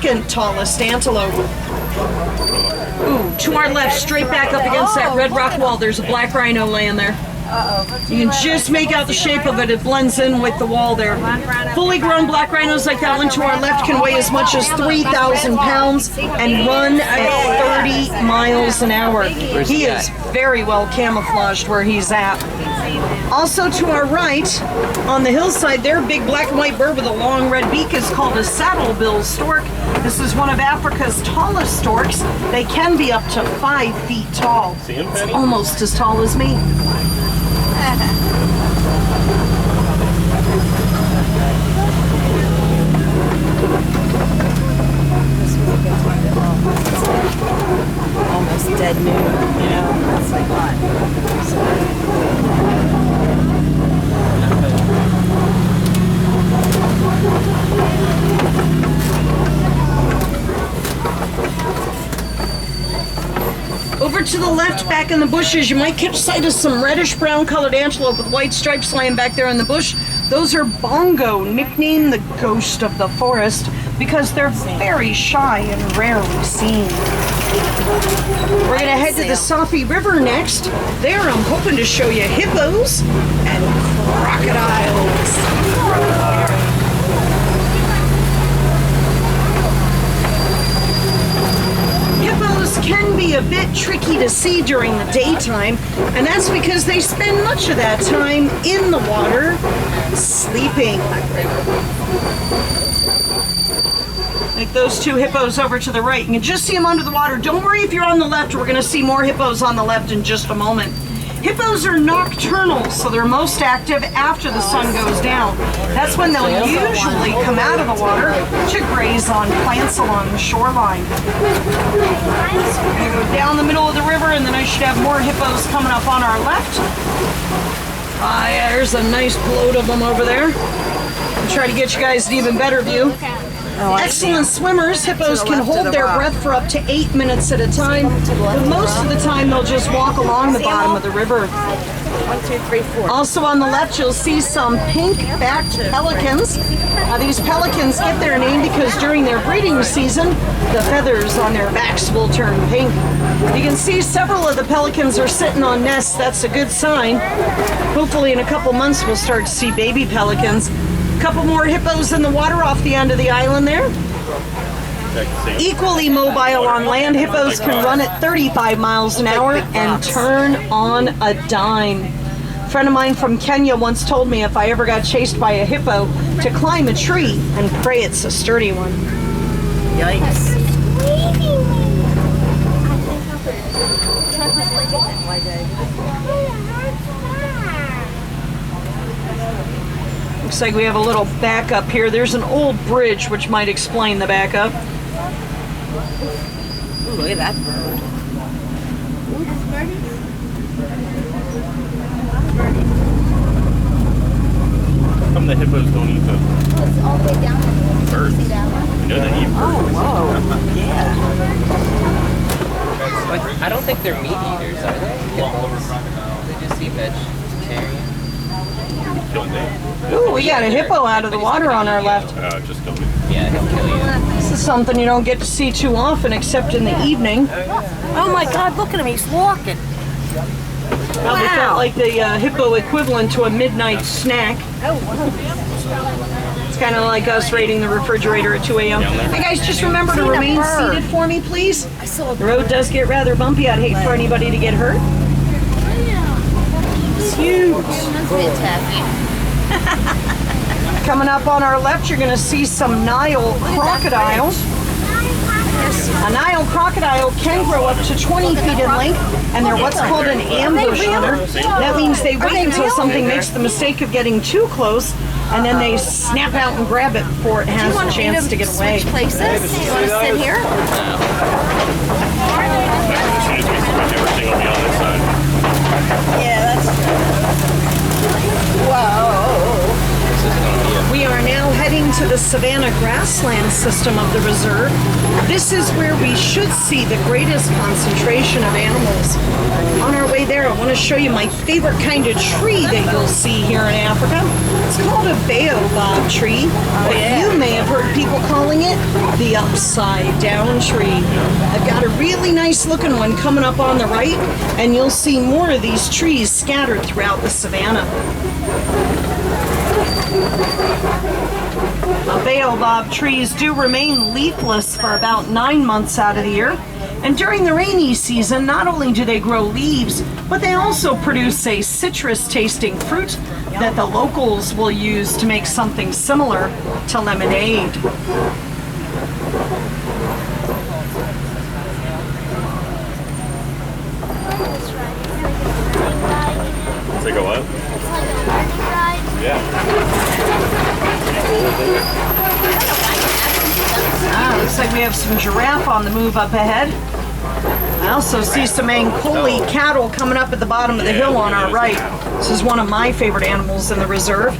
second tallest antelope. Ooh, to our left, straight back up against that red rock wall, there's a black rhino laying there. You can just make out the shape of it. It blends in with the wall there. Fully grown black rhinos like that one to our left can weigh as much as 3,000 pounds and run at 30 miles an hour. He is very well camouflaged where he's at. Also to our right, on the hillside there, big black and white bird with a long red beak is called a saddle-bill stork. This is one of Africa's tallest storks. They can be up to 5 feet tall. It's almost as tall as me. Almost dead moon, you know, it's like hot. Over to the left, back in the bushes, you might catch sight of some reddish-brown colored antelope with white stripes lying back there in the bush. Those are bongo, nicknamed the ghost of the forest, because they're very shy and rarely seen. We're gonna head to the Safi River next. There, I'm hoping to show you hippos and crocodiles. Hippos can be a bit tricky to see during the daytime, and that's because they spend much of that time in the water sleeping. Like those two hippos over to the right. You can just see them under the water. Don't worry if you're on the left. We're going to see more hippos on the left in just a moment. Hippos are nocturnal, so they're most active after the sun goes down. That's when they'll usually come out of the water to graze on plants along the shoreline. So we're going to go down the middle of the river, and then I should have more hippos coming up on our left. Yeah, there's a nice float of them over there. I'll try to get you guys an even better view. Excellent swimmers. Hippos can hold their breath for up to 8 minutes at a time, but most of the time they'll just walk along the bottom of the river. 1, 2, 3, 4. Also on the left, you'll see some pink-backed pelicans. These pelicans get their name because during their breeding season, the feathers on their backs will turn pink. You can see several of the pelicans are sitting on nests. That's a good sign. Hopefully in a couple months we'll start to see baby pelicans. Couple more hippos in the water off the end of the island there. Equally mobile on land, hippos can run at 35 miles an hour and turn on a dime. A friend of mine from Kenya once told me if I ever got chased by a hippo to climb a tree and pray it's a sturdy one. Yikes. Looks like we have a little backup here. There's an old bridge which might explain the backup. Ooh, look at that bird. How come the hippos don't eat the It's all the way down. birds? See that one? You know they eat birds. Oh, whoa. Yeah. Like, I don't think they're meat eaters, are they? Hippos. They just eat vegetarian. Killing them. Ooh, we got a hippo out of the water on our left. Just don't. Yeah, he'll kill you. This is something you don't get to see too often except in the evening. Oh my God, look at him, he's walking. Probably felt like the hippo equivalent to a midnight snack. It's kind of like us raiding the refrigerator at 2 a.m. Hey guys, just remember to remain seated for me, please. The road does get rather bumpy. I'd hate for anybody to get hurt. It's huge. Coming up on our left, you're going to see some Nile crocodiles. A Nile crocodile can grow up to 20 feet in length, and they're what's called an ambush hunter. That means they wait until something makes the mistake of getting too close, and then they snap out and grab it before it has a chance to get away. Switch places? You want to sit here? As soon as we switch, everything will be on this side. Yeah, that's true. Whoa. We are now heading into the savanna grassland system of the reserve. This is where we should see the greatest concentration of animals. On our way there, I want to show you my favorite kind of tree that you'll see here in Africa. It's called a baobab tree, but you may have heard people calling it the upside down tree. I've got a really nice looking one coming up on the right, and you'll see more of these trees scattered throughout the savanna. Baobab trees do remain leafless for about 9 months out of the year. And during the rainy season, not only do they grow leaves, but they also produce a citrus-tasting fruit that the locals will use to make something similar to lemonade. Take a what? Yeah. Looks like we have some giraffe on the move up ahead. I also see some Ankoli cattle coming up at the bottom of the hill on our right. This is one of my favorite animals in the reserve.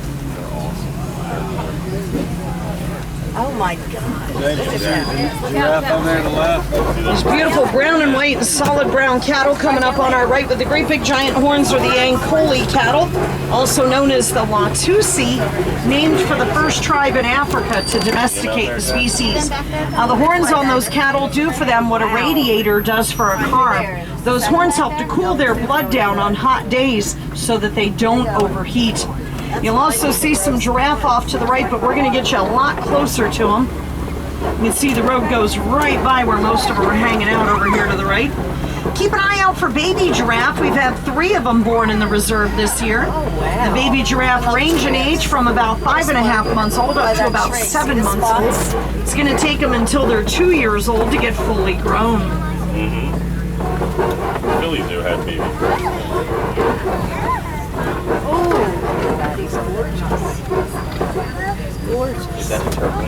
Oh my God. Giraffe over there to the left. These beautiful brown and white and solid brown cattle coming up on our right with the great big giant horns are the Ankoli cattle, also known as the Watusi, named for the first tribe in Africa to domesticate the species. Now the horns on those cattle do for them what a radiator does for a car. Those horns help to cool their blood down on hot days so that they don't overheat. You'll also see some giraffe off to the right, but we're going to get you a lot closer to them. You can see the road goes right by where most of them are hanging out over here to the right. Keep an eye out for baby giraffe. We've had 3 of them born in the reserve this year. The baby giraffe range in age from about 5.5 months old up to about 7 months old. It's going to take them until they're 2 years old to get fully grown. Phillies do have babies. He's gorgeous. Gorgeous. Is that a turtle?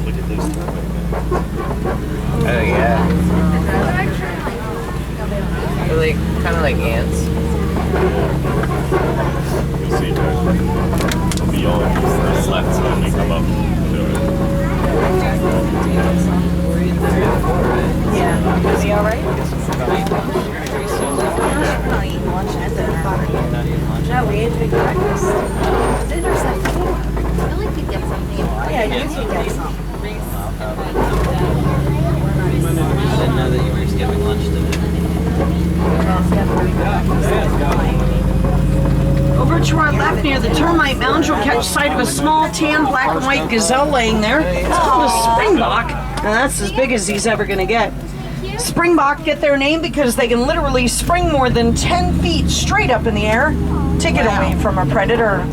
Look at this turtle. Oh yeah. They're like kind of like ants. You'll see that. They'll be yelling this left when they come up to it. Yeah. Is he all right? Not eating lunch and dinner. No, we ate a big breakfast. Dinner's at 4. Really could get something. Yeah, you can get some. I didn't know that you were skipping lunch today. Over to our left near the termite mound, you'll catch sight of a small tan black and white gazelle laying there. It's called a springbok, and that's as big as he's ever going to get. Springbok get their name because they can literally spring more than 10 feet straight up in the air, take it away from a predator.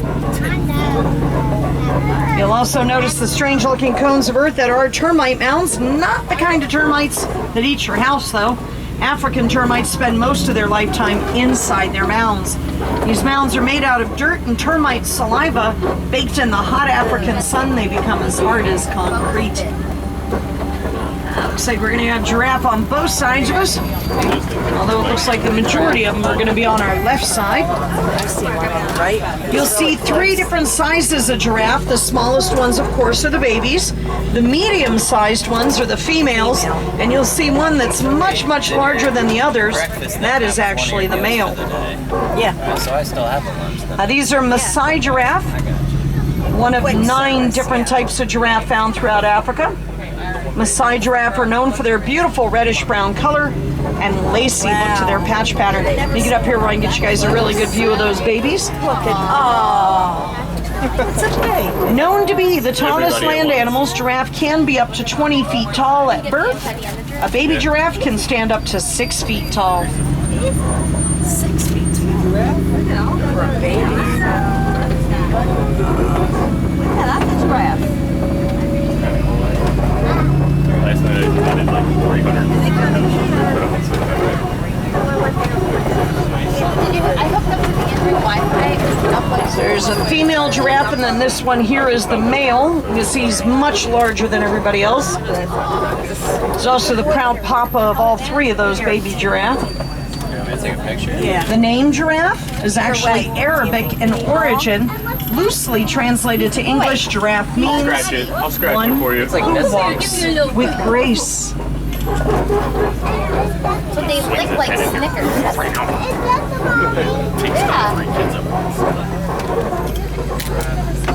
You'll also notice the strange looking cones of earth that are termite mounds, not the kind of termites that eat your house though. African termites spend most of their lifetime inside their mounds. These mounds are made out of dirt and termite saliva. Baked in the hot African sun, they become as hard as concrete. Looks like we're going to have giraffe on both sides of us, although it looks like the majority of them are going to be on our left side. I see one on the right. You'll see 3 different sizes of giraffe. The smallest ones, of course, are the babies. The medium-sized ones are the females, and you'll see one that's much, much larger than the others. That is actually the male. Yeah. So I still have the lunch then. These are Maasai giraffe, one of 9 different types of giraffe found throughout Africa. Maasai giraffe are known for their beautiful reddish-brown color and lacy look to their patch pattern. Let me get up here where I can get you guys a really good view of those babies. Look at, it's okay. Known to be the tallest land animals, giraffe can be up to 20 feet tall at birth. A baby giraffe can stand up to 6 feet tall. 6 feet tall. For a baby. Yeah, that's a giraffe. Last night I did like 300. I hooked up to the Android Wi-Fi. There's a female giraffe, and then this one here is the male. You can see he's much larger than everybody else. He's also the proud papa of all 3 of those baby giraffe. Can I take a picture? Yeah. The name giraffe is actually Arabic in origin, loosely translated to English, giraffe means Scratch it. I'll scratch one it for you. It's like who Nestle. walks with grace. So they lick like Snickers. Takes Yeah. 3 kids up.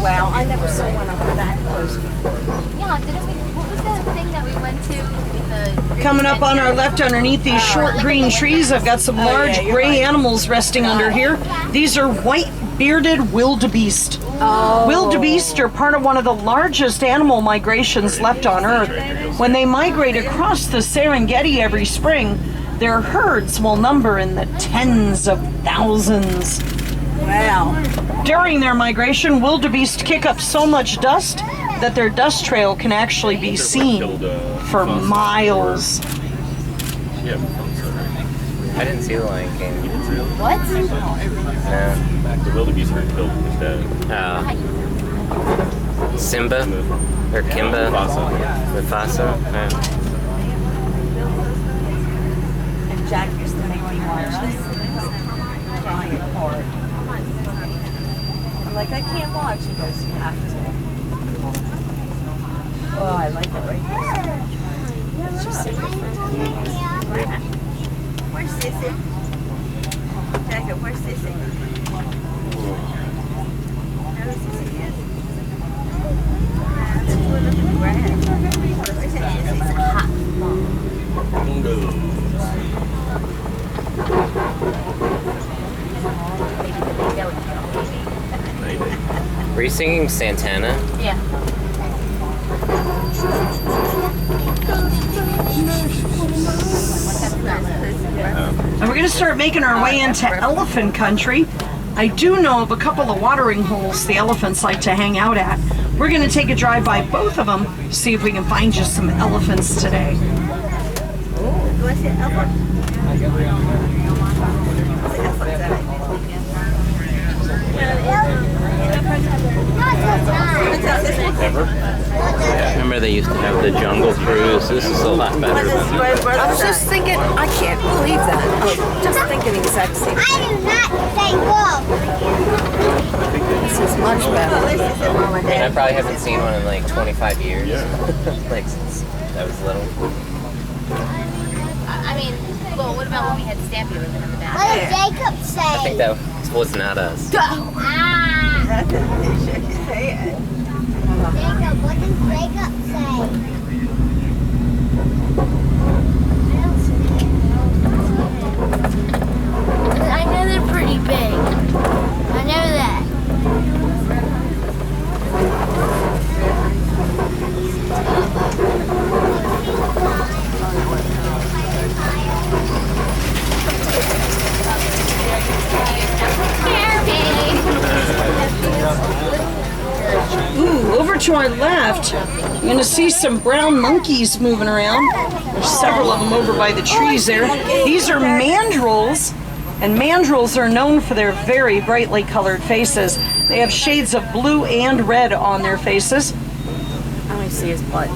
Wow, I never saw one up that close. Yeah, didn't we? What was that thing that we went to in the? Coming up on our left underneath these short green trees, I've got some large gray animals resting under here. These are white-bearded wildebeest. Wildebeest are part of one of the largest animal migrations left on Earth. When they migrate across the Serengeti every spring, their herds will number in the tens of thousands. Wow. During their migration, wildebeest kick up so much dust that their dust trail can actually be seen for miles. Yeah. I didn't see the Lion King. What? No. The wildebeest are killed instead. Simba or Kimba. Mufasa. Yeah. And Jack used to make me watch this. Crying hard. I'm like, I can't watch. He goes, you have to. Oh, I like it right here. It's just so different. Where's Sissy? Jacob, where's Sissy? Where's Sissy? Were you singing Santana? Yeah. And we're going to start making our way into elephant country. I do know of a couple of watering holes the elephants like to hang out at. We're going to take a drive by both of them, see if we can find just some elephants today. What's it? Remember they used to have the Jungle Cruise. This is a lot better than I was just thinking, I can't believe that. I'm just thinking the exact same thing. I do not say wolf. This is much better. I mean, I probably haven't seen one in like 25 years. Like since I was little. I mean, well, what about when we had Stampy living in the back? What did Jacob say? I think that was not us. Ah, Jacob, what did Jacob say? I know they're pretty big. I know that. Ooh, over to our left, you're going to see some brown monkeys moving around. There's several of them over by the trees there. These are mandrills, and mandrills are known for their very brightly colored faces. They have shades of blue and red on their faces. I only see his butt.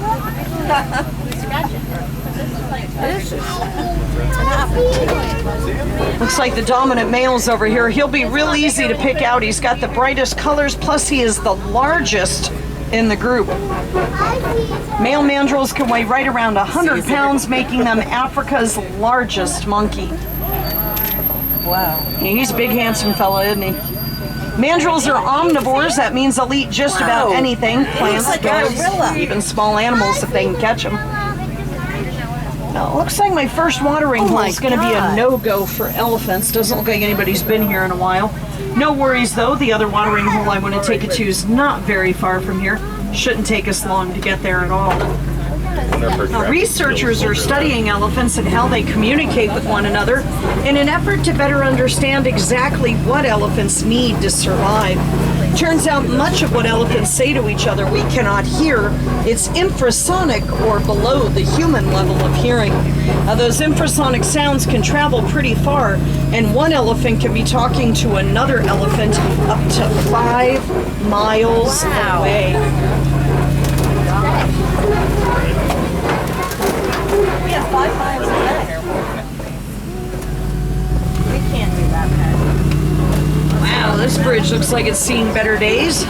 Looks like the dominant male's over here. He'll be real easy to pick out. He's got the brightest colors, plus he is the largest in the group. Male mandrills can weigh right around 100 pounds, making them Africa's largest monkey. Wow. He's a big, handsome fella, isn't he? Mandrills are omnivores. That means they'll eat just about Wow. anything. Plants, like a birds, gorilla. even small animals if they can catch them. Now, it looks like my first watering hole my is going to be a God. no-go for elephants. Doesn't look like anybody's been here in a while. No worries, though. The other watering hole I want to take it to is not very far from here. Shouldn't take us long to get there at all. Now, researchers are studying elephants and how they communicate with one another in an effort to better understand exactly what elephants need to survive. Turns out much of what elephants say to each other we cannot hear. It's infrasonic or below the human level of hearing. Now, those infrasonic sounds can travel pretty far, and one elephant can be talking to another elephant up to 5 miles away. We have 5 miles away. We can't do that, man. Wow, this bridge bridge looks like it's seen better days.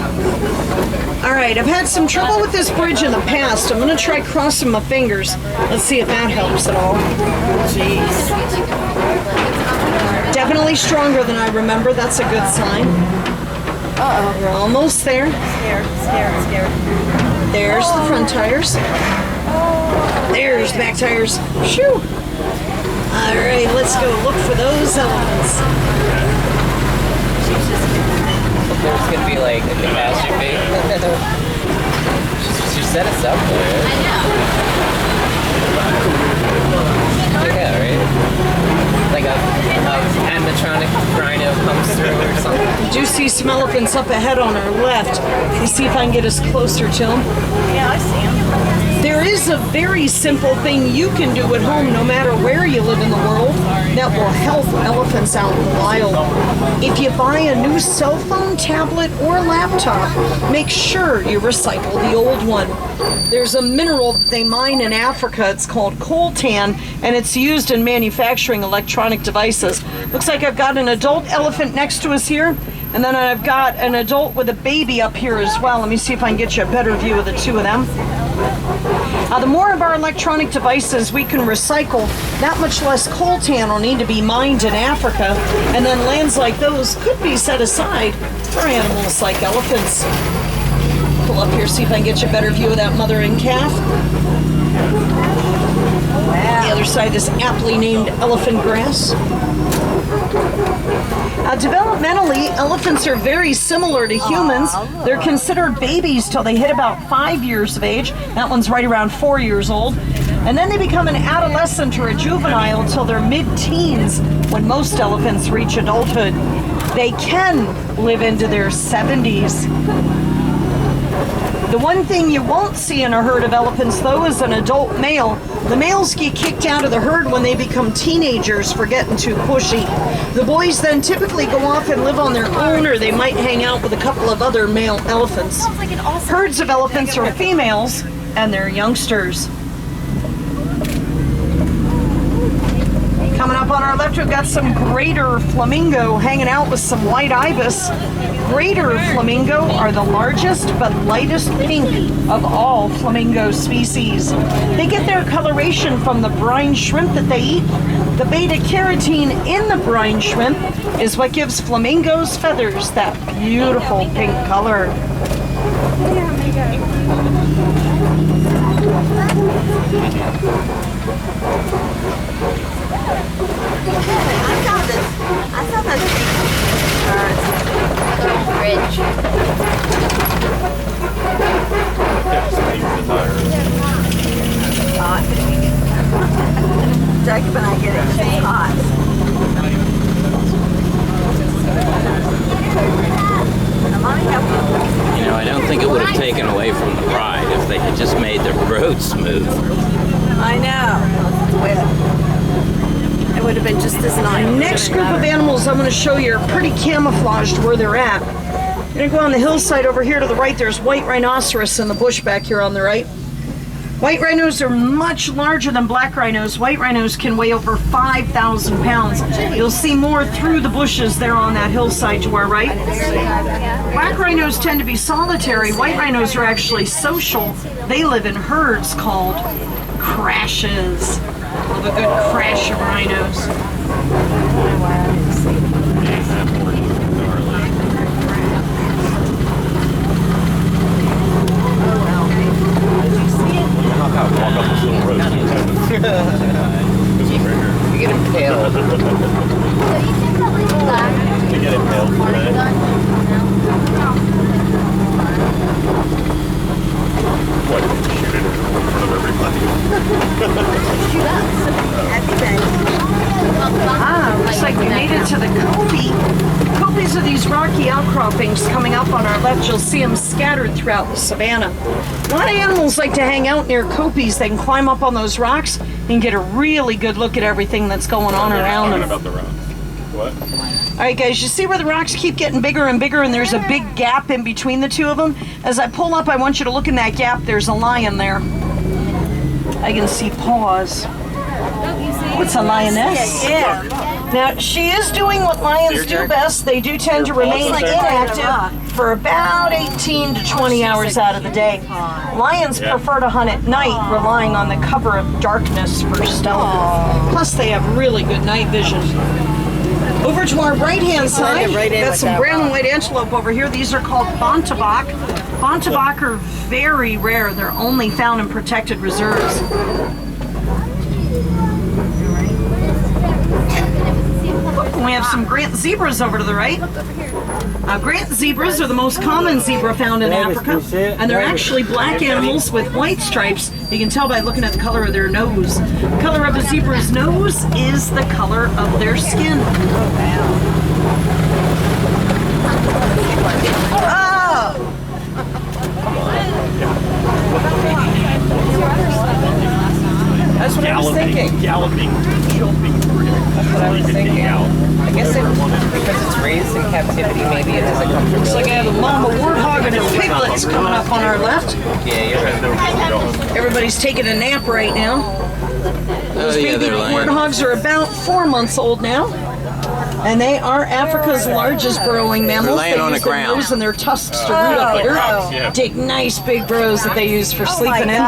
All right, I've had some trouble with this bridge in the past. I'm gonna try crossing my fingers. Let's see if that helps at all. Definitely stronger than I remember. That's a good sign. Uh-oh. We're almost there. Scared. There's the front tires. There's the back tires. Shoo! All right, let's go look for those elements. There's gonna be like a catastrophe. she set us up for it. I know. Yeah, right? Like a animatronic rhino comes through or something. I do see some elephants up ahead on our left. Let's see if I can get us closer to them. Yeah, I see him. There is a very simple thing you can do at home, no matter where you live in the world, that will help elephants out in the wild. If you buy a new cell phone, tablet, or laptop, make sure you recycle the old one. There's a mineral that they mine in Africa. It's called coltan, and it's used in manufacturing electronic devices. Looks like I've got an adult elephant next to us here, and then I've got an adult with a baby up here as well. Let me see if I can get you a better view of the two of them. The more of our electronic devices we can recycle, that much less coltan will need to be mined in Africa, and then lands like those could be set aside for animals like elephants. Pull up here, see if I can get you a better view of that mother and calf. The other side is aptly named elephant grass. Developmentally, elephants are very similar to humans. They're considered babies till they hit about 5 years of age. That one's right around 4 years old. And then they become an adolescent or a juvenile till they're mid-teens, when most elephants reach adulthood. They can live into their 70s. The one thing you won't see in a herd of elephants, though, is an adult male. The males get kicked out of the herd when they become teenagers for getting too pushy. The boys then typically go off and live on their own, or they might hang out with a couple of other male elephants. Herds of elephants are females, and they're youngsters. Coming up on our left, we've got some greater flamingo hanging out with some white ibis. Greater flamingo are the largest but lightest pink of all flamingo species. They get their coloration from the brine shrimp that they eat. The beta carotene in the brine shrimp is what gives flamingos' feathers that beautiful pink color. I saw that Bridge. Jacob and I get it. It's hot. You know, I don't think it would have taken away from the ride if they had just made the road smooth. I know. It would have been just as nice. Next group of animals I'm going to show you are pretty camouflaged where they're at. I'm going to go on the hillside over here to the right. There's white rhinoceros in the bush back here on the right. White rhinos are much larger than black rhinos. White rhinos can weigh over 5,000 pounds. You'll see more through the bushes there on that hillside to our right. Black rhinos tend to be solitary. White rhinos are actually social. They live in herds called crashes. Love a good crash of rhinos. Walk up this little road. This one right here. You get impaled. So you can probably do that. We get impaled for a minute. What? Shoot it in front of everybody. Shoot us. Looks like we made it to the Kopi. Kopis are these rocky outcroppings coming up on our left. You'll see them scattered throughout the savannah. A lot of animals like to hang out near Kopis. They can climb up on those rocks and get a really good look at everything that's going on around them. About the rock. What? All right, guys, you see where the rocks keep getting bigger and bigger, and there's a big gap in between the two of them? As I pull up, I want you to look in that gap. There's a lion there. I can see paws. What's a lioness? Yeah. Now, she is doing what lions do best. They do tend to remain inactive for about 18 to 20 hours out of the day. Lions prefer to hunt at night, relying on the cover of darkness for stealth. Plus, they have really good night vision. Over to our right-hand side, got some brown and white antelope over here. These are called Bontebok. Bontebok are very rare. They're only found in protected reserves. We have some Grant zebras over to the right. Grant zebras are the most common zebra found in Africa, and they're actually black animals with white stripes. You can tell by looking at the color of their nose. The color of a zebra's nose is the color of their skin. That's what I was thinking. Galloping, jumping through. That's what I was thinking. I guess because it's raised in captivity, maybe it doesn't come from. Looks like I have a mama warthog and her piglets coming up on our left. Yeah, you're right. Everybody's taking a nap right now. Those yeah, baby they're laying. warthogs are about 4 months old now. And they are Africa's largest burrowing mammals. laying They on use the their ground. nose and their tusks to root up the dirt. Dig nice big burrows that they use for sleeping in.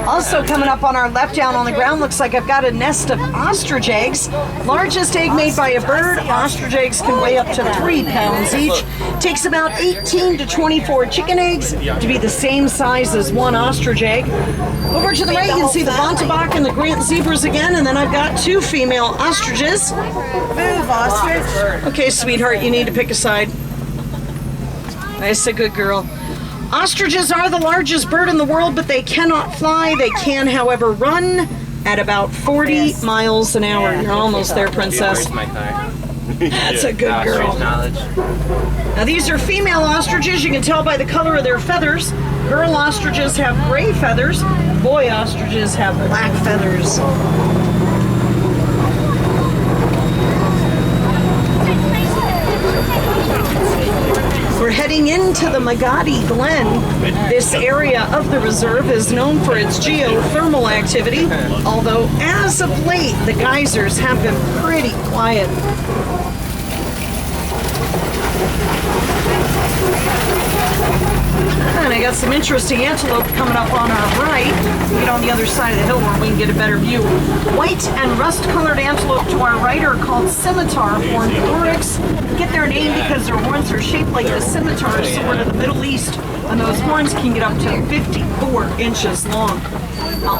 Also coming up on our left down on the ground, looks like I've got a nest of ostrich eggs. Largest egg made by a bird. Ostrich eggs can weigh up to 3 pounds each. Takes about 18 to 24 chicken eggs to be the same size as one ostrich egg. Over to the right, you can see the Bontebok and the Grant zebras again, and then I've got 2 female ostriches. Move, ostrich. Okay, sweetheart, you need to pick a side. Nice, a good girl. Ostriches are the largest bird in the world, but they cannot fly. They can, however, run at about 40 miles an hour. You're almost there, princess. Where's my car? That's a good girl. Ostrich knowledge. Now, these are female ostriches. You can tell by the color of their feathers. Girl ostriches have gray feathers. Boy ostriches have black feathers. We're heading into the Magadi Glen. This area of the reserve is known for its geothermal activity, although as of late, the geysers have been pretty quiet. And I got some interesting antelope coming up on our right. We'll get on the other side of the hill where we can get a better view. White and rust-colored antelope to our right are called scimitar horned oryx. Get their name because their horns are shaped like the scimitars similar to the Middle East, and those horns can get up to 54 inches long.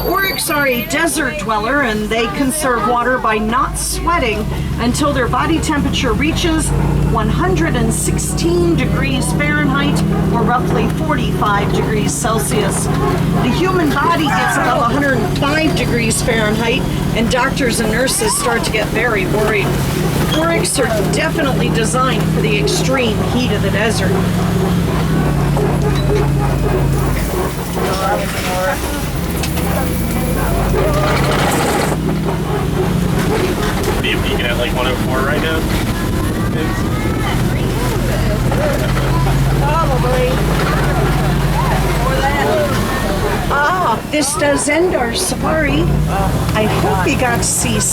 Oryx are a desert dweller, and they conserve water by not sweating until their body temperature reaches 116 degrees Fahrenheit, or roughly 45 degrees Celsius. The human body gets above 105 degrees Fahrenheit, and doctors and nurses start to get very worried. Oryx are definitely designed for the extreme heat of the desert. Are you peeking at like 104 right now? This does end our safari. I hope you got to see some